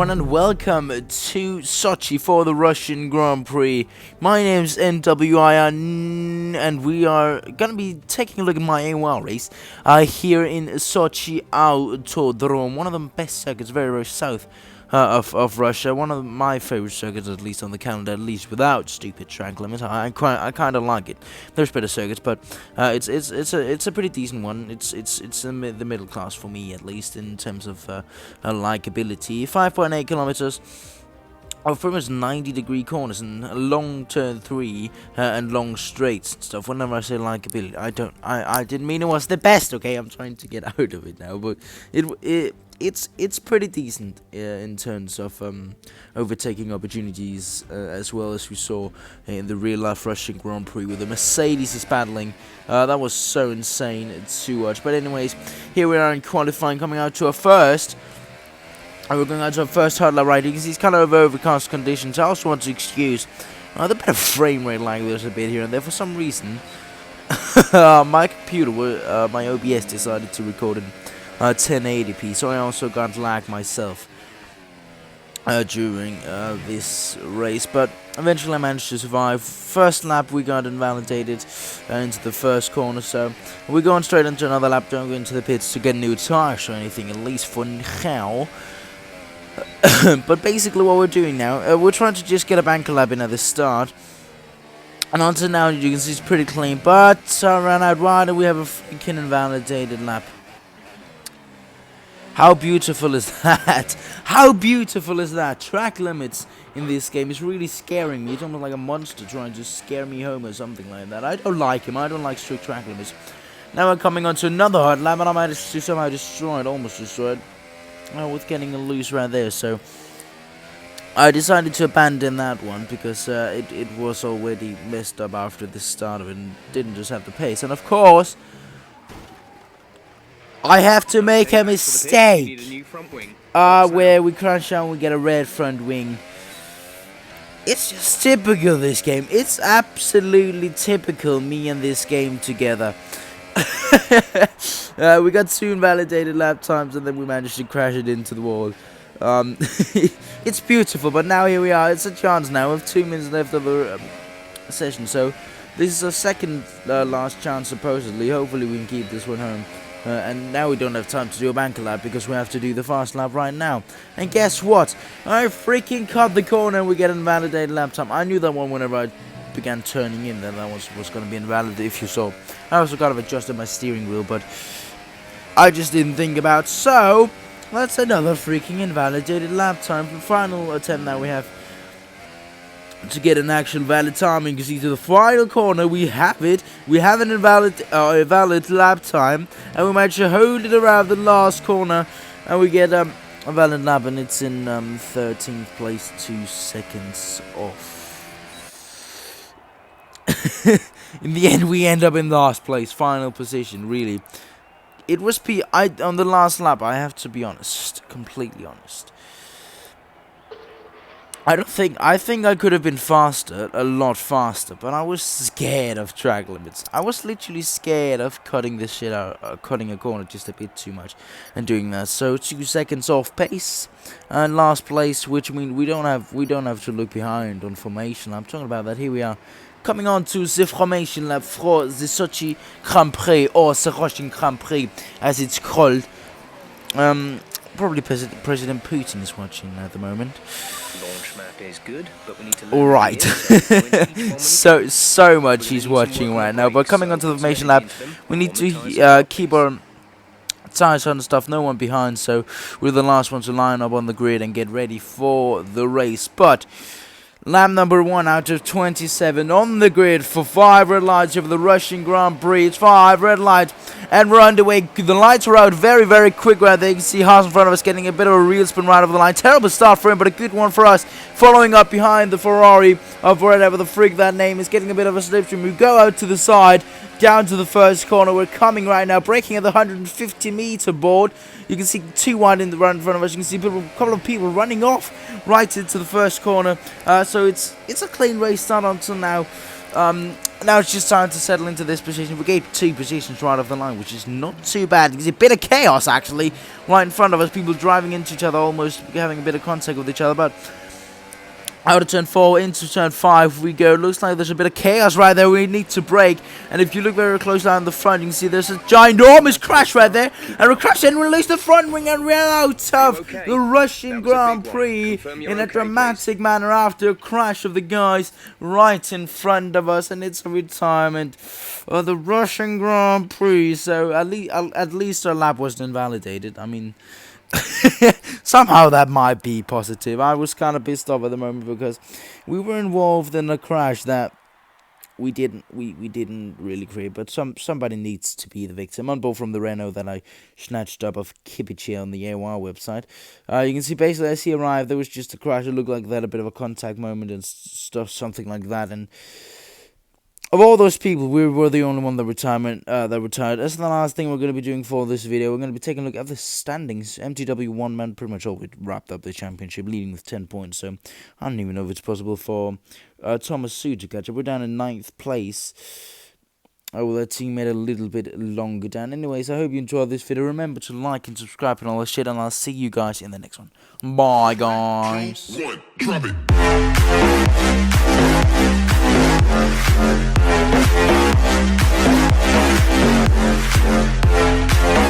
everyone, and welcome to Sochi for the Russian Grand Prix. My name's NWIR, and we are gonna be taking a look at my AOR race here in Sochi Autodrome, one of the best circuits, very south of Russia. One of my favorite circuits, at least on the calendar, at least without stupid track limits. I kind of like it. There's better circuits, but it's a pretty decent one. It's the middle class for me, at least in terms of likability. 5.8 kilometers. Of pretty much 90-degree corners and a long turn 3 and long straights and stuff. Whenever I say likability, I didn't mean it was the best. Okay, I'm trying to get out of it now, but it's pretty decent in terms of overtaking opportunities, as well as we saw in the real life Russian Grand Prix with the Mercedes is battling. That was so insane to watch. But anyways, here we are in qualifying, coming out to our first. And we're going out to our first hard lap right. You can see it's kind of overcast conditions. I also want to excuse the bit of frame rate like there's a bit here and there. For some reason, my computer, my OBS decided to record in 1080p, so I also got lag myself during this race. But eventually I managed to survive. First lap we got invalidated into the first corner, so we're going straight into another lap. Don't go into the pits to get new tires or anything, at least for now. But basically what we're doing now, we're trying to just get a banker lap in at the start. And until now you can see it's pretty clean, but I ran out wide and we have a freaking invalidated lap. How beautiful is that? How beautiful is that? Track limits in this game is really scaring me. It's almost like a monster trying to scare me home or something like that. I don't like him. I don't like strict track limits. Now we're coming on to another hard lap, and I managed to somehow destroy it, almost destroy it. With getting a loose right there, so I decided to abandon that one because it was already messed up after the start of it and didn't just have the pace. And of course, I have to make a mistake where we crash out and we get a red front wing. It's just typical of this game. It's absolutely typical me and this game together. We got 2 invalidated lap times and then we managed to crash it into the wall. It's beautiful, but now here we are. It's a chance now. We have 2 minutes left of the session, so this is our second last chance supposedly. Hopefully we can keep this one home. And now we don't have time to do a banker lap because we have to do the fast lap right now. And guess what? I freaking cut the corner and we get an invalidated lap time. I knew that one whenever I began turning in, that was going to be invalid. If you saw, I also kind of adjusted my steering wheel, but I just didn't think about. So that's another freaking invalidated lap time. For the final attempt now we have to get an actual valid timing. You can see to the final corner we have it. We have an valid lap time, and we managed to hold it around the last corner, and we get a valid lap, and it's in 13th place, 2 seconds off. In the end, we end up in last place, final position. Really, it was on the last lap. I have to be honest, completely honest. I think I could have been faster, a lot faster, but I was scared of track limits. I was literally scared of cutting this shit out, cutting a corner just a bit too much, and doing that. So 2 seconds off pace, and last place, which means we don't have to look behind on formation. I'm talking about that. Here we are, coming on to the formation lap for the Sochi Grand Prix, or the Russian Grand Prix, as it's called. Probably President Putin is watching at the moment. Launch map is good, but we need to all right. so much he's watching right now. But coming onto the formation lap, we need to keep our tires on and stuff. No one behind, so we're the last one to line up on the grid and get ready for the race. But lap number 1 out of 27 on the grid for 5 red lights over the Russian Grand Prix. It's 5 red lights, and we're underway. The lights are out very quick right there. You can see Haas in front of us getting a bit of a real spin right over the line. Terrible start for him, but a good one for us. Following up behind the Ferrari of whatever the frig that name is, getting a bit of a slipstream. We go out to the side, down to the first corner. We're coming right now, braking at the 150-meter board. You can see 2 wide in the run in front of us. You can see a couple of people running off right into the first corner. So it's a clean race start until now. Now it's just time to settle into this position. We gave 2 positions right off the line, which is not too bad. It's a bit of chaos, actually, right in front of us. People driving into each other, almost having a bit of contact with each other. But out of turn 4, into turn 5 we go. Looks like there's a bit of chaos right there. We need to brake. And if you look very closely on the front, you can see there's a ginormous crash right there. And we crash and release the front wing, and we're out of the Russian Grand Prix in a dramatic manner after a crash of the guys right in front of us. And it's a retirement of the Russian Grand Prix. So at least our lap wasn't invalidated. I mean, somehow that might be positive. I was kind of pissed off at the moment because we were involved in a crash that we didn't really create, but somebody needs to be the victim. On board from the Renault that I snatched up of Kipichi on the AOR website. You can see basically as he arrived, there was just a crash. It looked like they had a bit of a contact moment and stuff, something like that. And of all those people, we were the only one that retired. That's the last thing we're going to be doing for this video. We're going to be taking a look at the standings. MTW one man pretty much always wrapped up the championship, leading with 10 points. So I don't even know if it's possible for Thomas Su to catch up. We're down in 9th place. Well, their teammate a little bit longer down. Anyways, I hope you enjoyed this video. Remember to like and subscribe and all that shit, and I'll see you guys in the next one. Bye, guys. 1, drop it.